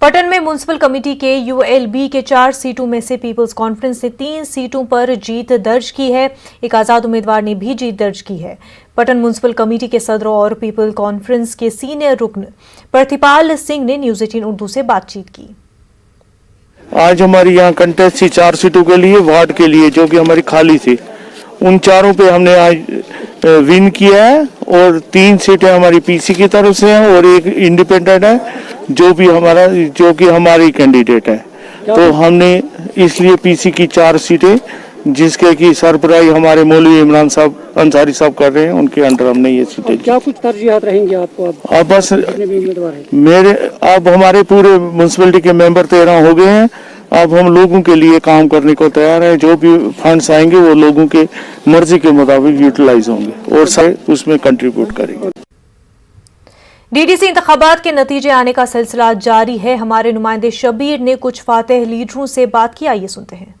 पटन में municipal committee के ULB के 4 सीटों में से पीपल्स कॉन्फ्रेंस ने 3 सीटों पर जीत दर्ज की है। एक आजाद उम्मीदवार ने भी जीत दर्ज की है। पटन म्युनिसिपल कमेटी के सदर और पीपल कॉन्फ्रेंस के सीनियर रुकन प्रतिपाल सिंह ने न्यूज 18 उर्दू से बातचीत की। आज हमारी यहाँ कंटेस्ट थी 4 सीटों के लिए, वार्ड के लिए, जो कि हमारी खाली थी। उन चारों पे हमने आज विन किया है और 3 सीटें हमारी पीसी की तरफ से हैं और एक इंडिपेंडेंट है जो कि हमारी कैंडिडेट है। तो हमने इसलिए पीसी की 4 सीटें, जिसके की सरबराही हमारे मौलवी इमरान साहब अंसारी साहब कर रहे हैं, उनके अंडर हमने ये सीटें। क्या कुछ तरजीहात रहेंगी आपको? अब बस अब हमारे पूरे म्युनिसिपैलिटी के मेंबर 13 हो गए हैं। अब हम लोगों के लिए काम करने को तैयार है। जो भी फंड्स आएंगे वो लोगों के मर्जी के मुताबिक यूटिलाइज होंगे और सारे उसमें कंट्रीब्यूट करेंगे। डीडीसी इंतखाबात के नतीजे आने का सिलसिला जारी है। हमारे नुमाइंदे शबीर ने कुछ फातेह लीडरों से बात की, आइए सुनते हैं।